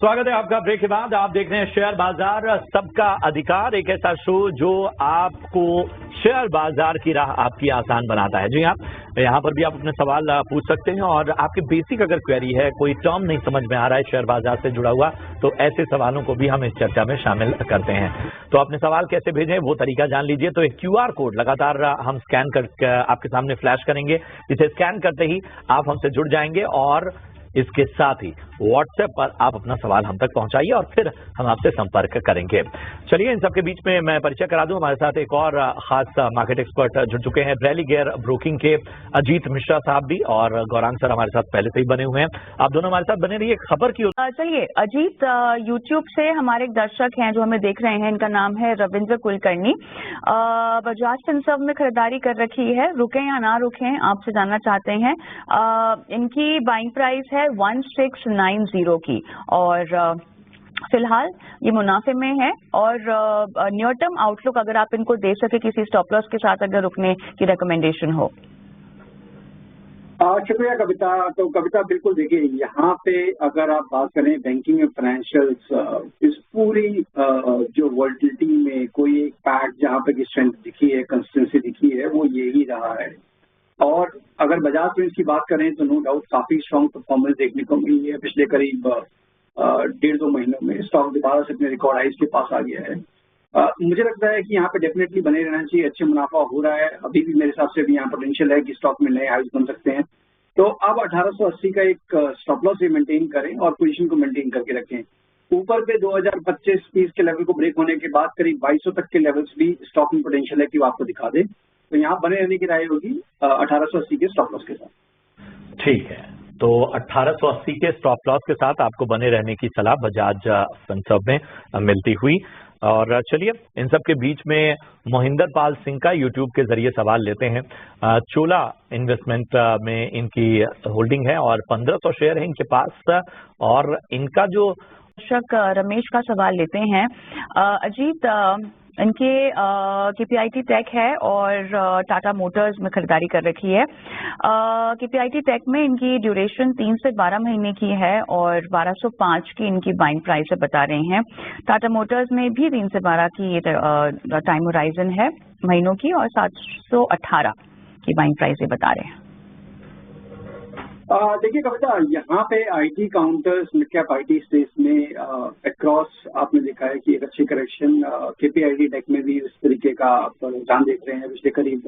स्वागत है आपका ब्रेक के बाद। आप देख रहे हैं शेयर बाजार सबका अधिकार, एक ऐसा शो जो आपको शेयर बाजार की राह आपकी आसान बनाता है। जी हाँ, यहाँ पर भी आप अपने सवाल पूछ सकते हैं और आपके बेसिक अगर क्वेरी है, कोई टर्म नहीं समझ में आ रहा है शेयर बाजार से जुड़ा हुआ, तो ऐसे सवालों को भी हम इस चर्चा में शामिल करते हैं। तो अपने सवाल कैसे भेजें वो तरीका जान लीजिए। तो एक QR कोड लगातार हम स्कैन कर आपके सामने फ्लैश करेंगे। इसे स्कैन करते ही आप हमसे जुड़ जाएंगे और इसके साथ ही व्हाट्सएप पर आप अपना सवाल हम तक पहुंचाइए और फिर हम आपसे संपर्क करेंगे। चलिए, इन सबके बीच में मैं परिचय करा दूं, हमारे साथ एक और खास मार्केट एक्सपर्ट जुड़ चुके हैं। रैली गियर ब्रोकिंग के अजीत मिश्रा साहब भी और गौरांग सर हमारे साथ पहले से ही बने हुए हैं। आप दोनों हमारे साथ बने रहिए। खबर की चलिए, अजीत यूट्यूब से हमारे एक दर्शक हैं जो हमें देख रहे हैं, इनका नाम है रविंद्र कुलकर्णी। बजाज फिनसर्व में खरीदारी कर रखी है, रुके या ना रुके आपसे जानना चाहते हैं। इनकी बाइंग प्राइस है 1690 की और फिलहाल ये मुनाफे में है और नियर टर्म आउटलुक अगर आप इनको दे सके किसी स्टॉप लॉस के साथ अगर रुकने की रिकमेंडेशन हो। शुक्रिया कविता। तो कविता बिल्कुल देखिए, यहाँ पे अगर आप बात करें बैंकिंग एंड फाइनेंशियल्स, इस पूरी जो वॉलिटिलिटी में कोई एक पैट जहाँ पे की स्ट्रेंथ दिखी है, कंसिस्टेंसी दिखी है, वो यही रहा है। और अगर बजाज फिंस की बात करें तो नो डाउट काफी स्ट्रॉन्ग परफॉर्मेंस देखने को मिली है पिछले करीब 1.5-2 महीनों में। स्टॉक दोबारा से अपने रिकॉर्ड हाइज के पास आ गया है। मुझे लगता है कि यहाँ पे डेफिनेटली बने रहना चाहिए। अच्छे मुनाफा हो रहा है, अभी भी मेरे हिसाब से भी यहाँ पोटेंशियल है कि स्टॉक में नए हाइज बन सकते हैं। तो अब 1880 का एक स्टॉप लॉस मेंटेन करें और पोजीशन को मेंटेन करके रखें। ऊपर पे 2025-30 के लेवल को ब्रेक होने के बाद करीब 2200 तक के लेवल्स भी स्टॉक में पोटेंशियल है कि वो आपको दिखा दे। तो यहाँ बने रहने की राय होगी 1880 के स्टॉप लॉस के साथ। ठीक है, तो 1880 के स्टॉप लॉस के साथ आपको बने रहने की सलाह बजाज फिनसर्व में मिलती हुई। और चलिए, इन सब के बीच में मोहिंदर पाल सिंह का यूट्यूब के जरिए सवाल लेते हैं। चोला इन्वेस्टमेंट में इनकी होल्डिंग है और 1500 शेयर है इनके पास और इनका जो दर्शक रमेश का सवाल लेते हैं। अजीत, इनके KPIT टेक है और टाटा मोटर्स में खरीदारी कर रखी है। KPIT टेक में इनकी ड्यूरेशन 3 से 12 महीने की है और 1205 की इनकी बाइंग प्राइस है बता रहे हैं। टाटा मोटर्स में भी 3 से 12 की टाइम होराइजन है महीनों की और 718 की बाइंग प्राइस बता रहे हैं। देखिए कविता, यहाँ पे IT counters mid cap IT space में अक्रॉस आपने देखा है कि एक अच्छी करेक्शन KPIT टेक में भी इस तरीके का आप रुझान देख रहे हैं। पिछले करीब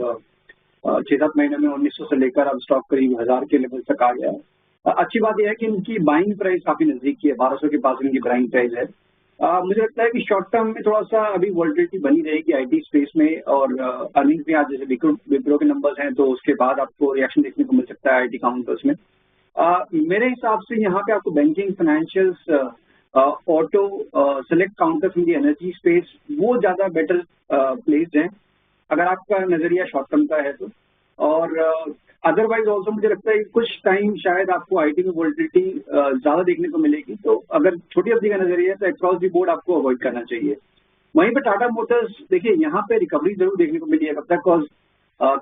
6-7 महीने में 1900 से लेकर अब स्टॉक करीब 1000 के लेवल तक आ गया है। अच्छी बात यह है कि इनकी बाइंग प्राइस काफी नजदीक की है, 1200 के पास इनकी बाइंग प्राइस है। मुझे लगता है कि शॉर्ट टर्म में थोड़ा सा अभी वॉलिटिलिटी बनी रहेगी IT स्पेस में और अर्निंग्स भी आज जैसे विप्रो के नंबर्स हैं तो उसके बाद आपको रिएक्शन देखने को मिल सकता है IT काउंटर्स में। मेरे हिसाब से यहाँ पे आपको banking, financials, auto, select counters इन दी एनर्जी स्पेस वो ज्यादा बेटर प्लेस्ड हैं अगर आपका नजरिया शॉर्ट टर्म का है तो। और अदरवाइज ऑल्सो मुझे लगता है कि कुछ टाइम शायद आपको IT में वॉलिटिलिटी ज्यादा देखने को मिलेगी। तो अगर छोटी अवधि का नजरिया है तो अक्रॉस दी बोर्ड आपको अवॉइड करना चाहिए। वहीं पे टाटा मोटर्स देखिए, यहाँ पे रिकवरी जरूर देखने को मिली है कब तक, बिकॉज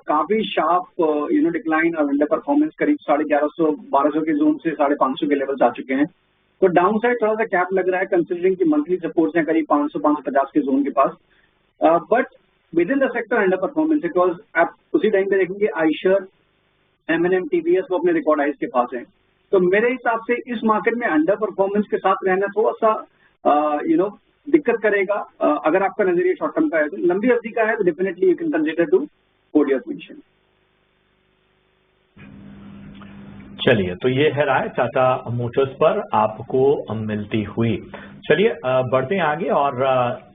काफी शार्प डिक्लाइन और अंडर परफॉर्मेंस करीब 1150-1200 के जोन से 550 के लेवल्स आ चुके हैं। तो डाउन साइड थोड़ा सा कैप लग रहा है कंसिडरिंग की मंथली सपोर्ट्स हैं करीब 500-550 के जोन के पास। But within the sector underperformance, because आप उसी टाइम पे देखेंगे आइशर, M&M, TVS वो अपने रिकॉर्ड हाइज के पास हैं। तो मेरे हिसाब से इस मार्केट में अंडर परफॉर्मेंस के साथ रहना थोड़ा सा दिक्कत करेगा। अगर आपका नजरिया शॉर्ट टर्म का है तो, लंबी अवधि का है तो definitely you can consider to hold your position. चलिए, तो ये है राय टाटा मोटर्स पर आपको मिलती हुई। चलिए बढ़ते हैं आगे और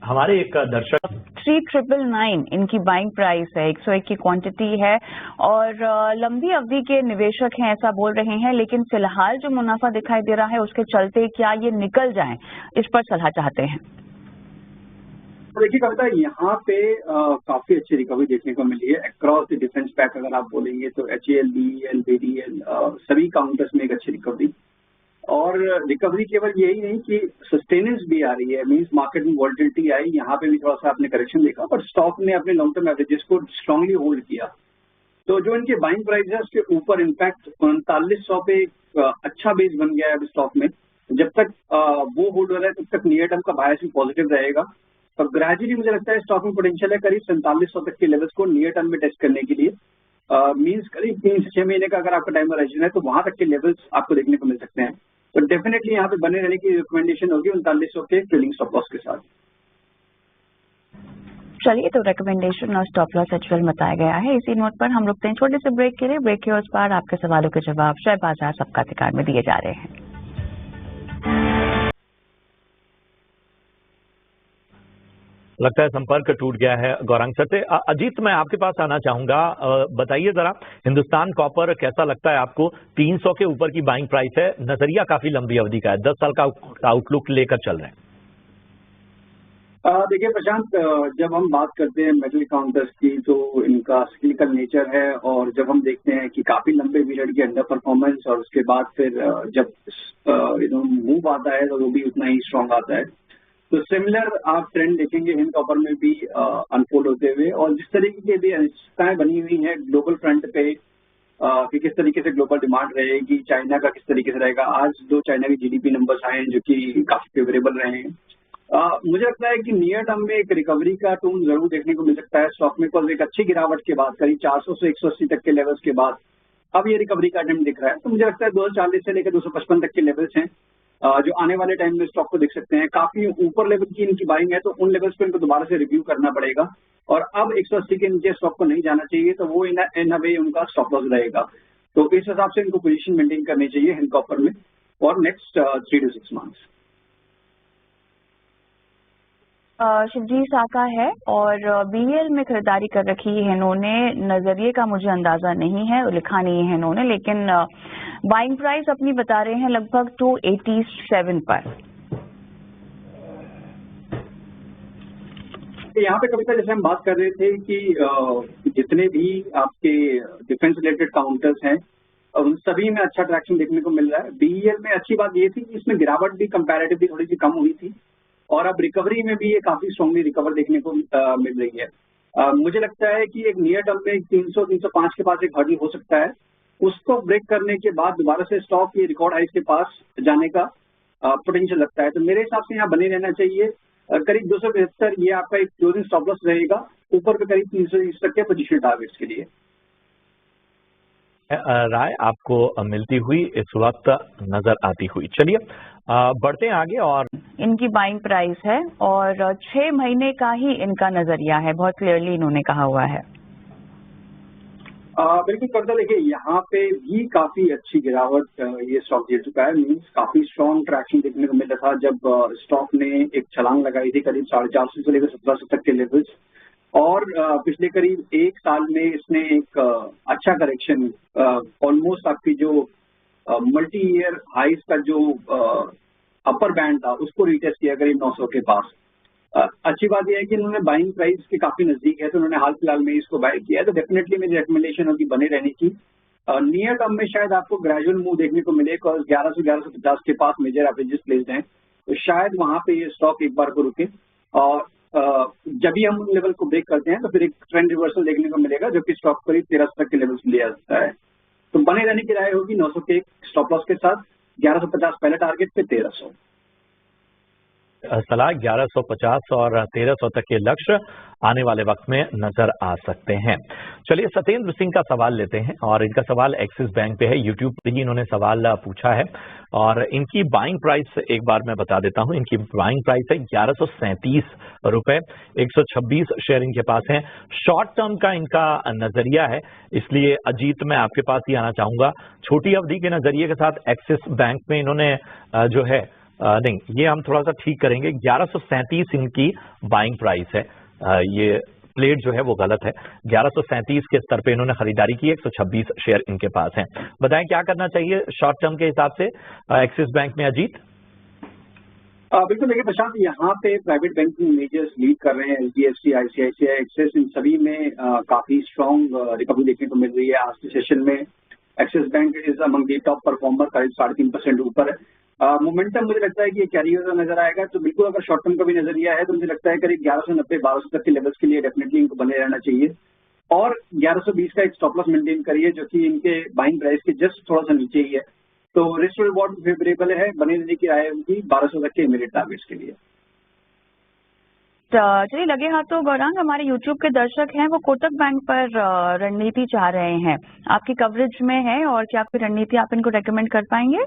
हमारे एक दर्शक 3999 इनकी बाइंग प्राइस है, 101 की क्वांटिटी है और लंबी अवधि के निवेशक हैं ऐसा बोल रहे हैं, लेकिन फिलहाल जो मुनाफा दिखाई दे रहा है उसके चलते क्या ये निकल जाएं, इस पर सलाह चाहते हैं। देखिए कविता, यहाँ पे काफी अच्छी रिकवरी देखने को मिली है अक्रॉस द डिफेंस पैक। अगर आप बोलेंगे तो HAL, BEL, BDL सभी काउंटर्स में एक अच्छी रिकवरी। और रिकवरी केवल यही नहीं कि सस्टेनेंस भी आ रही है, मींस मार्केट में वॉलिटिलिटी आई, यहाँ पे भी थोड़ा सा आपने करेक्शन देखा, बट स्टॉक ने अपने लॉन्ग टर्म एवरेजेस को स्ट्रांगली होल्ड किया। तो जो इनके बाइंग प्राइस है उसके ऊपर इनफैक्ट 3900 पे अच्छा बेस बन गया है अभी स्टॉक में। जब तक वो होल्ड हो रहा है तब तक नियर टर्म का बायस भी पॉजिटिव रहेगा। और ग्रेजुअली मुझे लगता है स्टॉक में पोटेंशियल है करीब 4700 तक के लेवल्स को नियर टर्म में टेस्ट करने के लिए। मीन्स करीब 3 से 6 महीने का अगर आपका टाइम होराइजन है तो वहां तक के लेवल्स आपको देखने को मिल सकते हैं। तो डेफिनेटली यहाँ पे बने रहने की रिकमेंडेशन होगी 3900 के ट्रेलिंग स्टॉप लॉस के साथ। चलिए, तो रिकमेंडेशन और स्टॉप लॉस एचवेल बताया गया है। इसी नोट पर हम रुकते हैं छोटे से ब्रेक के लिए। ब्रेक के उस पार आपके सवालों के जवाब शेयर बाजार सबका अधिकार में दिए जा रहे हैं। लगता है संपर्क टूट गया है गौरांग सर से। अजीत, मैं आपके पास आना चाहूंगा, बताइए जरा हिंदुस्तान कॉपर कैसा लगता है आपको? 300 के ऊपर की बाइंग प्राइस है, नजरिया काफी लंबी अवधि का है, 10 साल का आउटलुक लेकर चल रहे हैं। देखिए प्रशांत, जब हम बात करते हैं मेटल काउंटर्स की तो इनका सिक्लिकल नेचर है, और जब हम देखते हैं कि काफी लंबे पीरियड की अंडर परफॉर्मेंस और उसके बाद फिर जब मूव आता है तो वो भी उतना ही स्ट्रांग आता है। तो सिमिलर आप ट्रेंड देखेंगे हिंद कॉपर में भी अनफोल्ड होते हुए, और जिस तरीके की भी अनिश्चितताएं बनी हुई हैं ग्लोबल फ्रंट पे कि किस तरीके से ग्लोबल डिमांड रहेगी, चाइना का किस तरीके से रहेगा। आज 2 चाइना के जीडीपी नंबर्स आए हैं जो कि काफी फेवरेबल रहे हैं। मुझे लगता है कि नियर टर्म में एक रिकवरी का टून जरूर देखने को मिल सकता है स्टॉक में, पर एक अच्छी गिरावट के बाद करीब 400 से 180 तक के लेवल्स के बाद अब ये रिकवरी का अटेम्प्ट दिख रहा है। तो मुझे लगता है 240 से लेकर 255 तक के लेवल्स हैं जो आने वाले टाइम में स्टॉक को दिख सकते हैं। काफी ऊपर लेवल की इनकी बाइंग है, तो उन लेवल्स पे इनको दोबारा से रिव्यू करना पड़ेगा, और अब 180 के नीचे स्टॉक को नहीं जाना चाहिए, तो वो इन अ वे उनका स्टॉप लॉस रहेगा। तो इस हिसाब से इनको पोजीशन मेंटेन करनी चाहिए हिंद कॉपर में फॉर नेक्स्ट 3 to 6 मंथ्स। शिवजी साका है और बीएल में खरीदारी कर रखी है इन्होंने। नजरिए का मुझे अंदाजा नहीं है, लिखा नहीं है इन्होंने, लेकिन बाइंग प्राइस अपनी बता रहे हैं लगभग 287 पर। यहाँ पे कविता जैसे हम बात कर रहे थे कि जितने भी आपके डिफेंस रिलेटेड काउंटर्स हैं उन सभी में अच्छा ट्रैक्शन देखने को मिल रहा है। बीएल में अच्छी बात ये थी कि इसमें गिरावट भी कंपैरेटिवली थोड़ी सी कम हुई थी, और अब रिकवरी में भी ये काफी स्ट्रांगली रिकवर देखने को मिल रही है। मुझे लगता है कि एक नियर टर्म में 300-305 के पास एक हर्डल हो सकता है, उसको ब्रेक करने के बाद दोबारा से स्टॉक ये रिकॉर्ड हाइस के पास जाने का पोटेंशियल लगता है। तो मेरे हिसाब से यहाँ बने रहना चाहिए। करीब 275 ये आपका एक क्लोजिंग स्टॉप लॉस रहेगा, ऊपर पे करीब 320 तक के पोजिशन टारगेट्स के लिए। राय आपको मिलती हुई इस वक्त नजर आती हुई। चलिए बढ़ते हैं आगे। और इनकी बाइंग प्राइस है और 6 महीने का ही इनका नजरिया है, बहुत क्लियरली इन्होंने कहा हुआ है। बिल्कुल करता, देखिए यहाँ पे भी काफी अच्छी गिरावट ये स्टॉक दे चुका है। मीन्स काफी स्ट्रॉन्ग ट्रैक्शन देखने को मिल रहा था जब स्टॉक ने एक छलांग लगाई थी करीब 450 से लेकर 1700 तक के लेवल्स, और पिछले करीब 1 साल में इसने एक अच्छा करेक्शन ऑलमोस्ट आपकी जो मल्टी ईयर हाइस का जो अपर बैंड था उसको रीटेस्ट किया करीब 900 के पास। अच्छी बात यह है कि इन्होंने बाइंग प्राइस के काफी नजदीक है, तो उन्होंने हाल फिलहाल में इसको बाय किया है। तो डेफिनेटली मेरी रिकमेंडेशन होगी बने रहने की। नियर टर्म में शायद आपको ग्रेजुअल मूव देखने को मिले, 1100-1150 के पास मेजर एवरेजेस प्लेस्ड हैं, तो शायद वहां पे ये स्टॉक एक बार को रुके, और जब भी हम उन लेवल को ब्रेक करते हैं तो फिर एक ट्रेंड रिवर्सल देखने को मिलेगा जो कि स्टॉक करीब 1300 तक के लेवल से लिया जाता है। तो बने रहने की राय होगी 900 के स्टॉप लॉस के साथ, 1150 पहले टारगेट पे 1300 सलाह 1150 और 1300 तक के लक्ष्य आने वाले वक्त में नजर आ सकते हैं। चलिए सत्येंद्र सिंह का सवाल लेते हैं, और इनका सवाल एक्सिस बैंक पे है। यूट्यूब पे ही इन्होंने सवाल पूछा है, और इनकी बाइंग प्राइस एक बार मैं बता देता हूं। इनकी बाइंग प्राइस है 1137 रुपए, 126 शेयर इनके पास हैं। शॉर्ट टर्म का इनका नजरिया है, इसलिए अजीत मैं आपके पास ही आना चाहूंगा। छोटी अवधि के नजरिए के साथ एक्सिस बैंक में इन्होंने जो है नहीं, ये हम थोड़ा सा ठीक करेंगे। 1137 इनकी बाइंग प्राइस है, ये प्लेट जो है वो गलत है। 1137 के स्तर पे इन्होंने खरीदारी की, 126 शेयर इनके पास हैं। बताएं क्या करना चाहिए शॉर्ट टर्म के हिसाब से एक्सिस बैंक में? अजीत बिल्कुल, देखिए प्रशांत, यहाँ पे प्राइवेट बैंकिंग मेजर्स लीड कर रहे हैं। एचडीएफसी, आईसीआईसीआई, एक्सिस, इन सभी में काफी स्ट्रॉन्ग रिकवरी देखने को मिल रही है। आज के सेशन में axis bank is among the top performer, करीब 3.5% ऊपर है। मोमेंटम मुझे लगता है कि ये कैरी ओवर नजर आएगा, तो बिल्कुल अगर शॉर्ट टर्म का भी नजरिया है तो मुझे लगता है करीब 1190-1200 तक के लेवल्स के लिए डेफिनेटली इनको बने रहना चाहिए, और 1120 का एक स्टॉप लॉस मेंटेन करिए जो कि इनके बाइंग प्राइस के जस्ट थोड़ा सा नीचे ही है। तो रिस्क रिवॉर्ड फेवरेबल है, बने रहने की राय है उनकी 1200 तक के इमीडिएट टारगेट्स के लिए। चलिए, लगे हाथों गौरांग हमारे यूट्यूब के दर्शक हैं, वो कोटक बैंक पर रणनीति चाह रहे हैं, आपकी कवरेज में है और क्या आपकी रणनीति आप इनको रेकमेंड कर पाएंगे?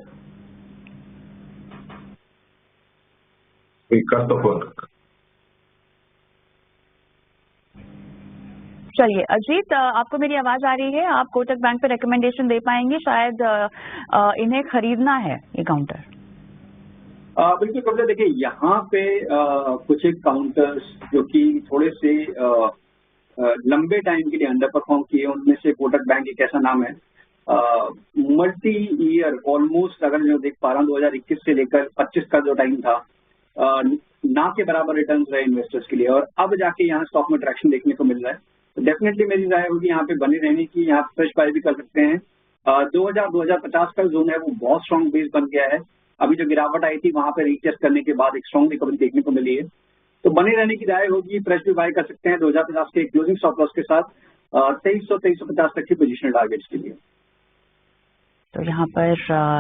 चलिए अजीत, आपको मेरी आवाज आ रही है? आप कोटक बैंक पे रिकमेंडेशन दे पाएंगे? शायद इन्हें खरीदना है ये काउंटर। बिल्कुल कविता, देखिए यहाँ पे कुछ एक काउंटर्स जो कि थोड़े से लंबे टाइम के लिए अंडर परफॉर्म किए, उनमें से कोटक बैंक एक ऐसा नाम है। मल्टी ईयर ऑलमोस्ट अगर जो देख पा रहा हूँ 2021 से लेकर 25 का जो टाइम था, ना के बराबर रिटर्न्स रहे इन्वेस्टर्स के लिए, और अब जाके यहाँ स्टॉक में ट्रैक्शन देखने को मिल रहा है। तो डेफिनेटली मेरी राय होगी यहाँ पे बने रहने की, यहाँ फ्रेश बाय भी कर सकते हैं। 2000-2050 का जोन है वो बहुत स्ट्रॉन्ग बेस बन गया है। अभी जो गिरावट आई थी वहां पे रीटेस्ट करने के बाद एक स्ट्रॉन्ग रिकवरी देखने को मिली है, तो बने रहने की राय होगी। फ्रेश भी बाय कर सकते हैं 2050 के क्लोजिंग स्टॉप लॉस के साथ 2300-2350 तक की पोजिशनल टारगेट्स के लिए। तो यहाँ पर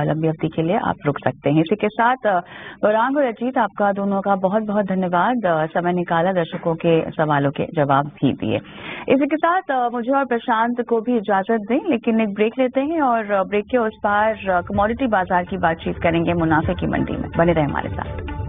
लंबी अवधि के लिए आप रुक सकते हैं। इसी के साथ गौरांग और अजीत, आपका दोनों का बहुत बहुत धन्यवाद, समय निकाला, दर्शकों के सवालों के जवाब भी दिए। इसी के साथ मुझे और प्रशांत को भी इजाजत दें, लेकिन एक ब्रेक लेते हैं और ब्रेक के उस पार कमोडिटी बाजार की बातचीत करेंगे मुनाफे की मंडी में। बने रहें हमारे साथ।